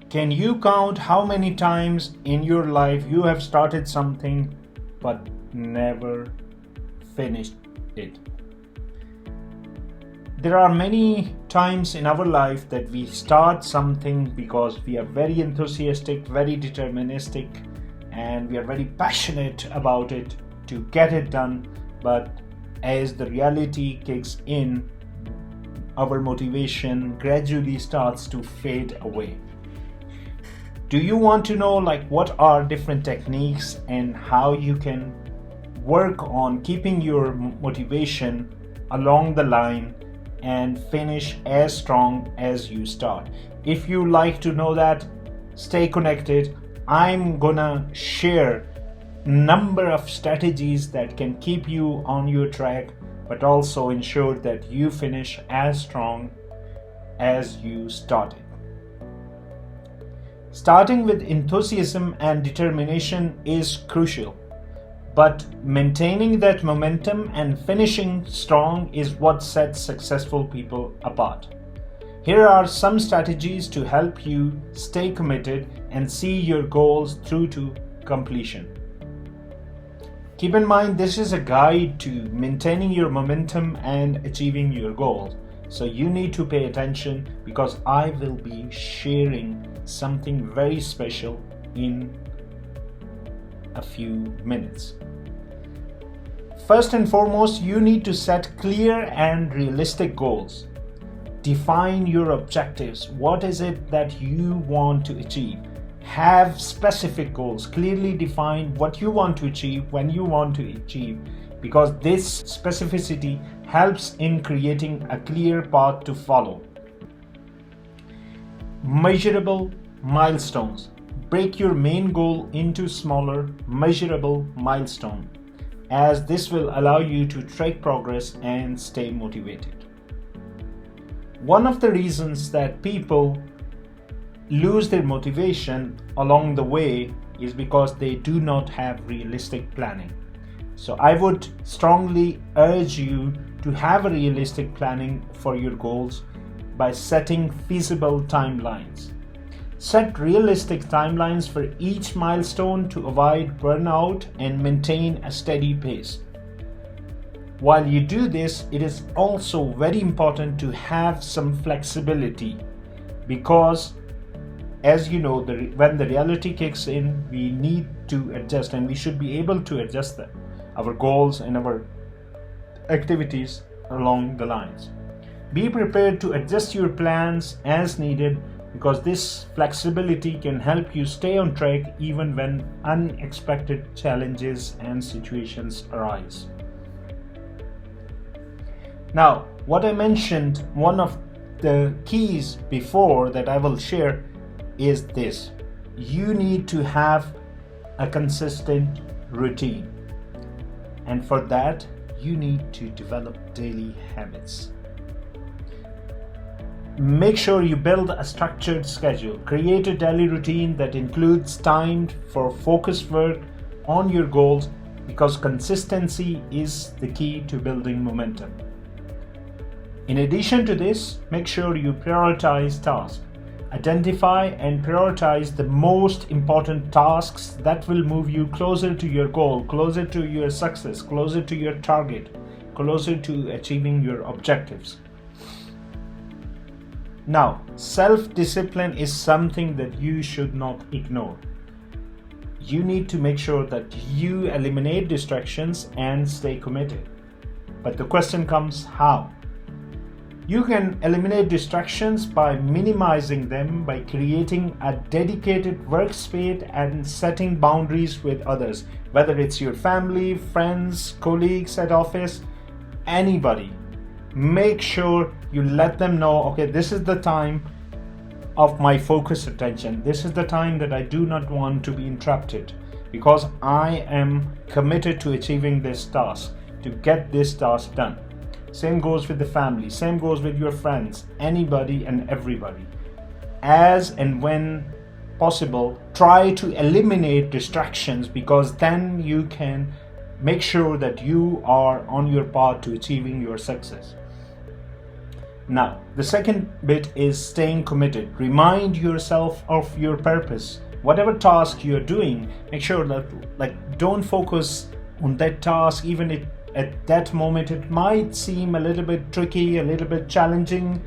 Can you count how many times in your life you have started something but never finished it? There are many times in our life that we start something because we are very enthusiastic, very deterministic, and we are very passionate about it to get it done. But as the reality kicks in, our motivation gradually starts to fade away. Do you want to know what are different techniques and how you can work on keeping your motivation along the line and finish as strong as you start? If you like to know that, stay connected. I'm gonna share number of strategies that can keep you on your track, but also ensure that you finish as strong as you started. Starting with enthusiasm and determination is crucial, but maintaining that momentum and finishing strong is what sets successful people apart. Here are some strategies to help you stay committed and see your goals through to completion. Keep in mind, this is a guide to maintaining your momentum and achieving your goals. So you need to pay attention because I will be sharing something very special in a few minutes. First and foremost, you need to set clear and realistic goals. Define your objectives. What is it that you want to achieve? Have specific goals. Clearly define what you want to achieve, when you want to achieve, because this specificity helps in creating a clear path to follow. Measurable milestones. Break your main goal into smaller, measurable milestones, as this will allow you to track progress and stay motivated. One of the reasons that people lose their motivation along the way is because they do not have realistic planning. So I would strongly urge you to have a realistic planning for your goals by setting feasible timelines. Set realistic timelines for each milestone to avoid burnout and maintain a steady pace. While you do this, it is also very important to have some flexibility because, as you know, when the reality kicks in, we need to adjust, and we should be able to adjust our goals and our activities along the lines. Be prepared to adjust your plans as needed because this flexibility can help you stay on track even when unexpected challenges and situations arise. Now, what I mentioned, one of the keys before that I will share is this. You need to have a consistent routine. And for that, you need to develop daily habits. Make sure you build a structured schedule. Create a daily routine that includes time for focused work on your goals because consistency is the key to building momentum. In addition to this, make sure you prioritize tasks. Identify and prioritize the most important tasks that will move you closer to your goal, closer to your success, closer to your target, closer to achieving your objectives. Now, self-discipline is something that you should not ignore. You need to make sure that you eliminate distractions and stay committed. But the question comes, how? You can eliminate distractions by minimizing them, by creating a dedicated workspace and setting boundaries with others, whether it's your family, friends, colleagues at office, anybody. Make sure you let them know, okay, this is the time of my focused attention. This is the time that I do not want to be interrupted because I am committed to achieving this task, to get this task done. Same goes with the family, same goes with your friends, anybody and everybody. As and when possible, try to eliminate distractions because then you can make sure that you are on your path to achieving your success. Now, the second bit is staying committed. Remind yourself of your purpose. Whatever task you're doing, make sure that don't focus on that task, even if at that moment it might seem a little bit tricky, a little bit challenging.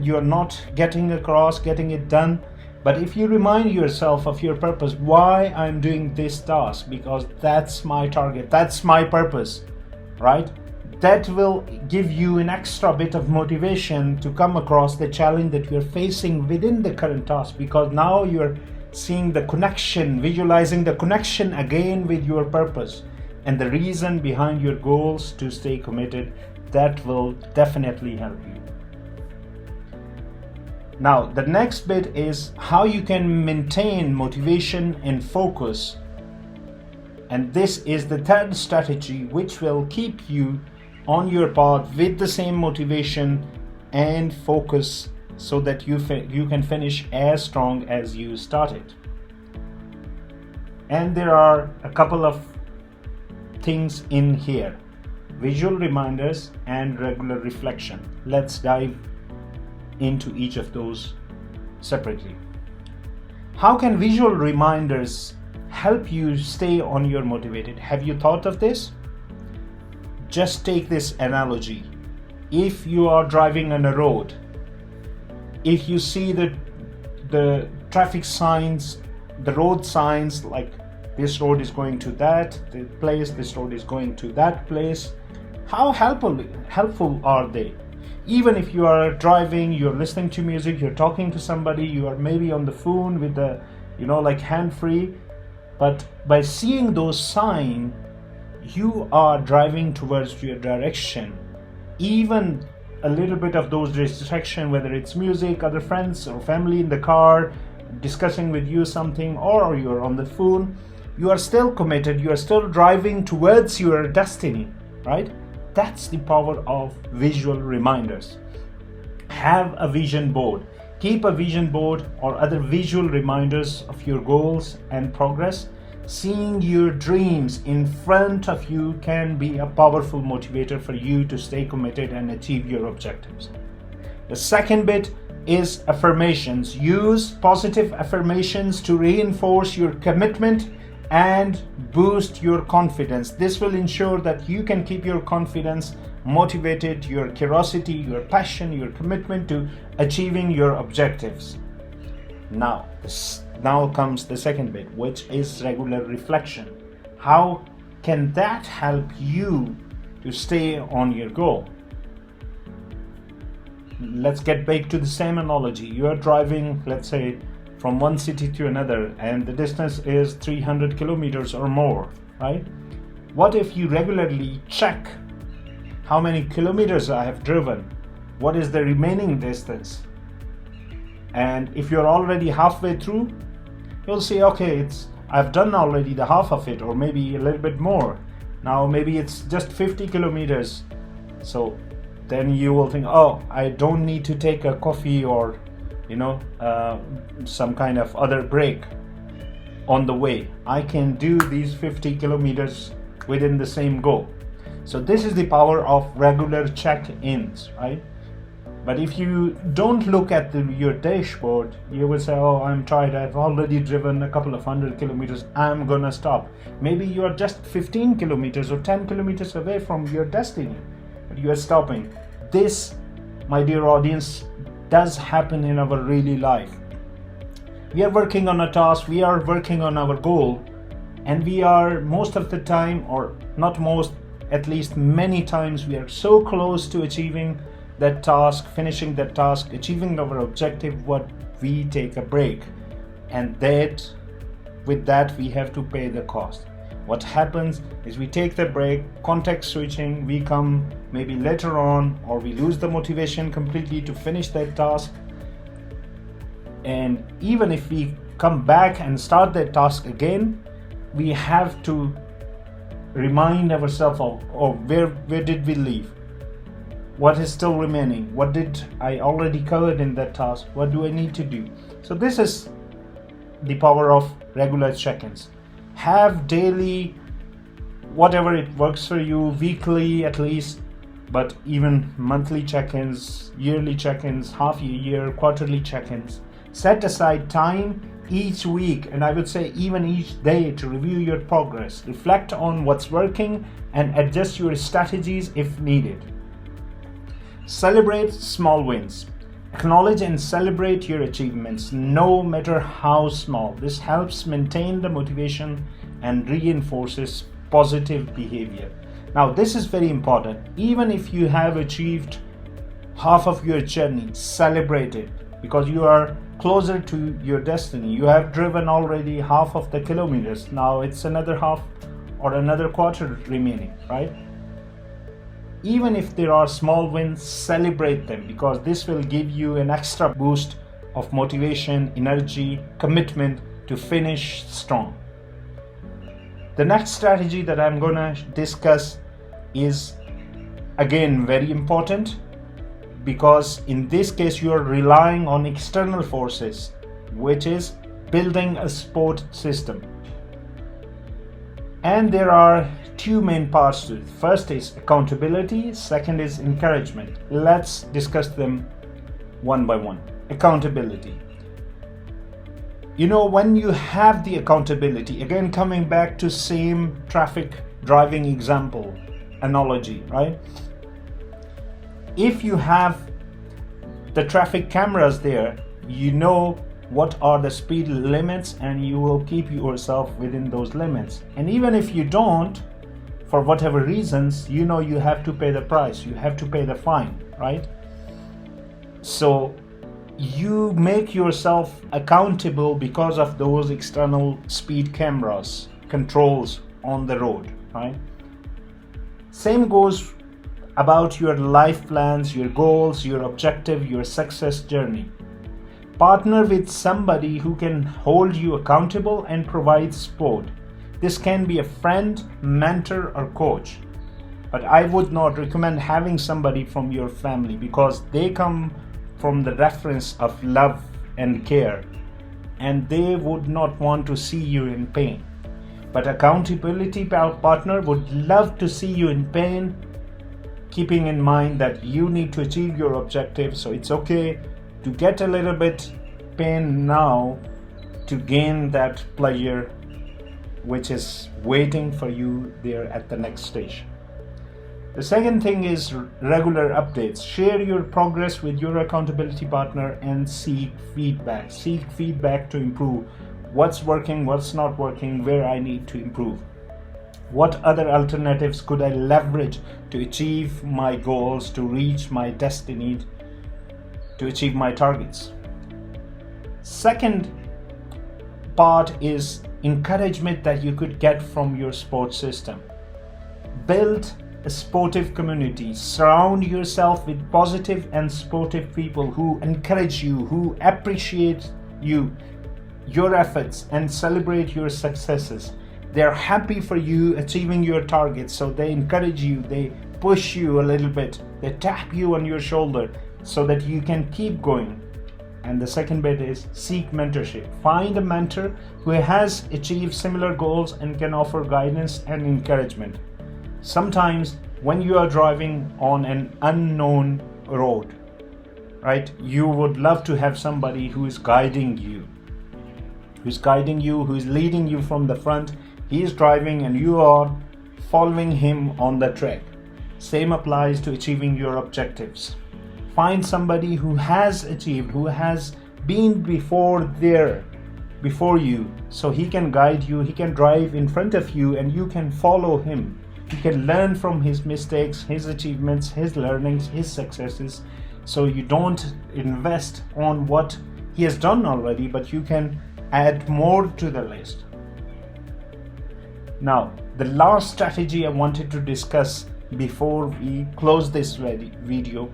You're not getting it done. But if you remind yourself of your purpose, why I'm doing this task, because that's my target, that's my purpose, right? That will give you an extra bit of motivation to come across the challenge that you're facing within the current task, because now you're seeing the connection, visualizing the connection again with your purpose and the reason behind your goals to stay committed. That will definitely help you. Now, the next bit is how you can maintain motivation and focus. And this is the third strategy, which will keep you on your path with the same motivation and focus, so that you can finish as strong as you started. And there are a couple of things in here: visual reminders and regular reflection. Let's dive into each of those separately. How can visual reminders help you stay on your motivated? Have you thought of this? Just take this analogy. If you are driving on a road, if you see the traffic signs, the road signs, like this road is going to that place, this road is going to that place, how helpful are they? Even if you are driving, you're listening to music, you're talking to somebody, you are maybe on the phone with the, hand-free, but by seeing those signs, you are driving towards your direction. Even a little bit of those distractions, whether it's music, other friends or family in the car discussing with you something, or you're on the phone, you are still committed, you are still driving towards your destiny, right? That's the power of visual reminders. Have a vision board. Keep a vision board or other visual reminders of your goals and progress. Seeing your dreams in front of you can be a powerful motivator for you to stay committed and achieve your objectives. The second bit is affirmations. Use positive affirmations to reinforce your commitment and boost your confidence. This will ensure that you can keep your confidence motivated, your curiosity, your passion, your commitment to achieving your objectives. Now comes the second bit, which is regular reflection. How can that help you to stay on your goal? Let's get back to the same analogy. You are driving, let's say, from one city to another, and the distance is 300 kilometers or more, right? What if you regularly check how many kilometers I have driven? What is the remaining distance? And if you're already halfway through, you'll say, okay, I've done already the half of it, or maybe a little bit more. Now maybe it's just 50 kilometers. So then you will think, oh, I don't need to take a coffee or some kind of other break on the way. I can do these 50 kilometers within the same goal. So this is the power of regular check-ins, right? But if you don't look at your dashboard, you will say, oh, I'm tired, I've already driven a couple of 100 kilometers, I'm gonna stop. Maybe you are just 15 kilometers or 10 kilometers away from your destiny, but you are stopping. This, my dear audience, does happen in our really life. We are working on a task, we are working on our goal, and we are most of the time, or not most, at least many times, we are so close to achieving that task, finishing that task, achieving our objective, what we take a break, and with that we have to pay the cost. What happens is we take the break, context switching, we come maybe later on, or we lose the motivation completely to finish that task. And even if we come back and start that task again, we have to remind ourselves of where did we leave? What is still remaining? What did I already covered in that task? What do I need to do? So this is the power of regular check-ins. Have daily, whatever it works for you, weekly at least, but even monthly check-ins, yearly check-ins, half a year, quarterly check-ins. Set aside time each week, and I would say even each day, to review your progress, reflect on what's working, and adjust your strategies if needed. Celebrate small wins. Acknowledge and celebrate your achievements, no matter how small. This helps maintain the motivation and reinforces positive behavior. Now, this is very important. Even if you have achieved half of your journey, celebrate it, because you are closer to your destiny. You have driven already half of the kilometers. Now it's another half or another quarter remaining, right? Even if there are small wins, celebrate them, because this will give you an extra boost of motivation, energy, commitment to finish strong. The next strategy that I'm going to discuss is again very important, because in this case you are relying on external forces, which is building a support system. And there are two main parts to it. First is accountability, second is encouragement. Let's discuss them one by one. Accountability. When you have the accountability, again coming back to same traffic driving example, analogy, right? If you have the traffic cameras there, you know what are the speed limits and you will keep yourself within those limits. And even if you don't, for whatever reasons, you have to pay the price, you have to pay the fine, right? So you make yourself accountable because of those external speed cameras, controls on the road, right? Same goes about your life plans, your goals, your objective, your success journey. Partner with somebody who can hold you accountable and provide support. This can be a friend, mentor, or coach. But I would not recommend having somebody from your family, because they come from the reference of love and care, and they would not want to see you in pain. But accountability partner would love to see you in pain, keeping in mind that you need to achieve your objective. So it's okay to get a little bit pain now to gain that pleasure which is waiting for you there at the next station. The second thing is regular updates. Share your progress with your accountability partner and seek feedback. Seek feedback to improve what's working, what's not working, where I need to improve. What other alternatives could I leverage to achieve my goals, to reach my destiny, to achieve my targets? Second part is encouragement that you could get from your support system. Build a supportive community. Surround yourself with positive and supportive people who encourage you, who appreciate you, your efforts, and celebrate your successes. They're happy for you achieving your targets, so they encourage you, they push you a little bit, they tap you on your shoulder so that you can keep going. And the second bit is seek mentorship. Find a mentor who has achieved similar goals and can offer guidance and encouragement. Sometimes when you are driving on an unknown road, right, you would love to have somebody who is guiding you, who is leading you from the front. He is driving and you are following him on the track. Same applies to achieving your objectives. Find somebody who has achieved, who has been before you, so he can guide you, he can drive in front of you and you can follow him. You can learn from his mistakes, his achievements, his learnings, his successes. So you don't invest on what he has done already, but you can add more to the list. Now, the last strategy I wanted to discuss before we close this video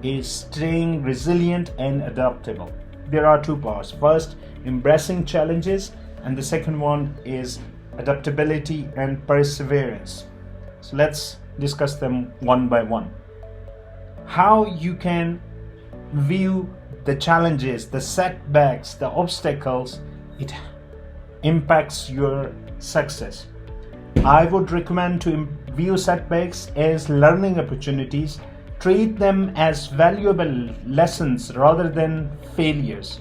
is staying resilient and adaptable. There are two parts. First, embracing challenges, and the second one is adaptability and perseverance. So let's discuss them one by one. How you can view the challenges, the setbacks, the obstacles, it impacts your success. I would recommend to view setbacks as learning opportunities. Treat them as valuable lessons rather than failures.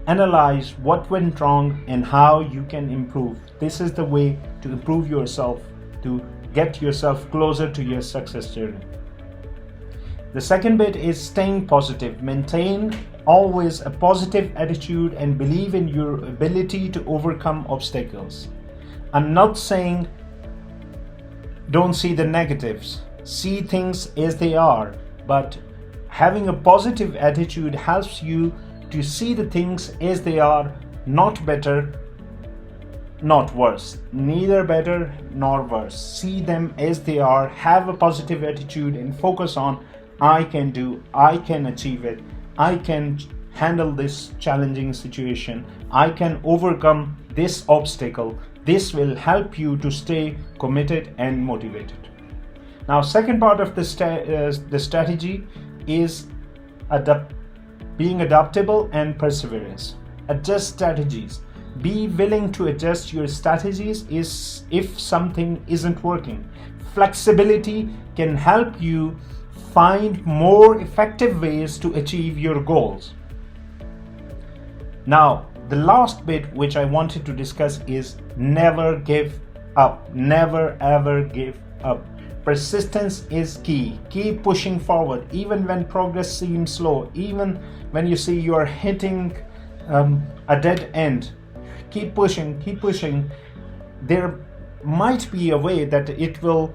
Analyze what went wrong and how you can improve. This is the way to improve yourself, to get yourself closer to your success journey. The second bit is staying positive. Maintain always a positive attitude and believe in your ability to overcome obstacles. I'm not saying don't see the negatives, see things as they are, but having a positive attitude helps you to see the things as they are, not better, not worse, neither better nor worse. See them as they are, have a positive attitude and focus on I can do, I can achieve it, I can handle this challenging situation, I can overcome this obstacle. This will help you to stay committed and motivated. Now, second part of the strategy is being adaptable and perseverance. Adjust strategies. Be willing to adjust your strategies if something isn't working. Flexibility can help you find more effective ways to achieve your goals. Now, the last bit which I wanted to discuss is never give up. Never ever give up. Persistence is key. Keep pushing forward even when progress seems slow, even when you see you are hitting a dead end. Keep pushing, keep pushing. There might be a way that it will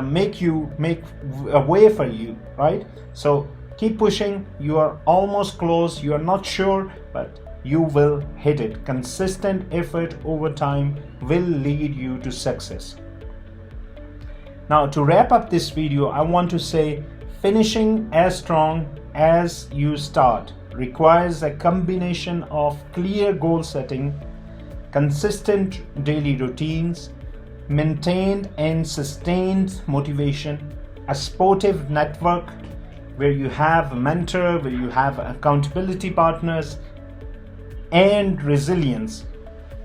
make a way for you, right? So keep pushing. You are almost close. You are not sure, but you will hit it. Consistent effort over time will lead you to success. Now, to wrap up this video, I want to say finishing as strong as you start requires a combination of clear goal setting, consistent daily routines, maintained and sustained motivation, a supportive network where you have a mentor, where you have accountability partners, and resilience.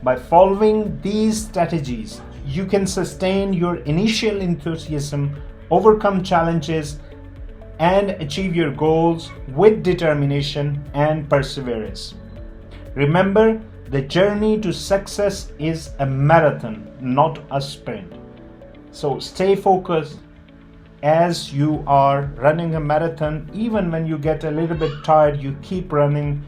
By following these strategies, you can sustain your initial enthusiasm, overcome challenges, and achieve your goals with determination and perseverance. Remember, the journey to success is a marathon, not a sprint. So stay focused as you are running a marathon. Even when you get a little bit tired, you keep running,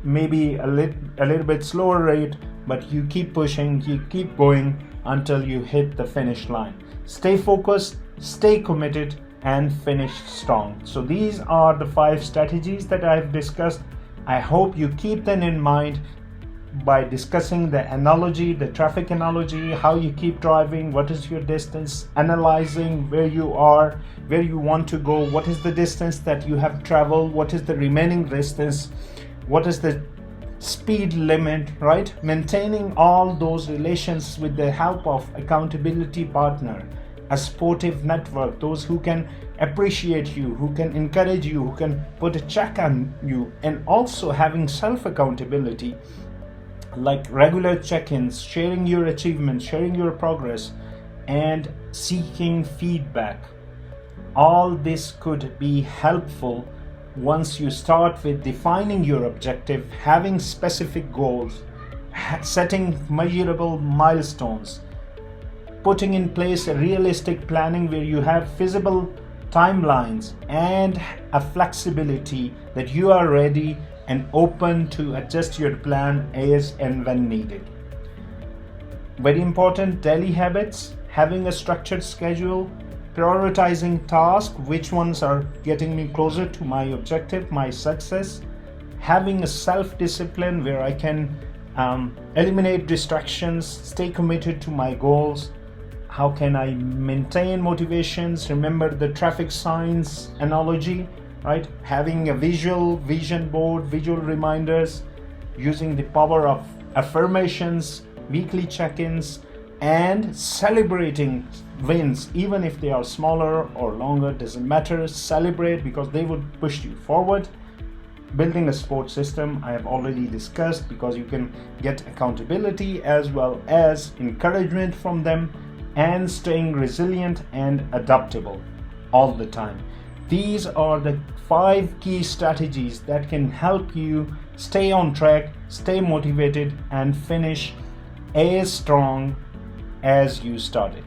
maybe a little bit slower rate, but you keep pushing, you keep going until you hit the finish line. Stay focused, stay committed, and finish strong. So these are the 5 strategies that I've discussed. I hope you keep them in mind by discussing the analogy, the traffic analogy, how you keep driving, what is your distance, analyzing where you are, where you want to go, what is the distance that you have traveled, what is the remaining distance, what is the speed limit, right? Maintaining all those relations with the help of accountability partner, a supportive network, those who can appreciate you, who can encourage you, who can put a check on you, and also having self-accountability, like regular check-ins, sharing your achievements, sharing your progress, and seeking feedback. All this could be helpful once you start with defining your objective, having specific goals, setting measurable milestones, putting in place a realistic planning where you have feasible timelines and a flexibility that you are ready and open to adjust your plan as and when needed. Very important, daily habits, having a structured schedule, prioritizing tasks, which ones are getting me closer to my objective, my success, having a self-discipline where I can eliminate distractions, stay committed to my goals. How can I maintain motivations? Remember the traffic signs analogy, right? Having a vision board, visual reminders, using the power of affirmations, weekly check-ins, and celebrating wins, even if they are smaller or longer, doesn't matter. Celebrate because they would push you forward. Building a support system I have already discussed, because you can get accountability as well as encouragement from them, and staying resilient and adaptable all the time. These are the 5 key strategies that can help you stay on track, stay motivated, and finish as strong as you started.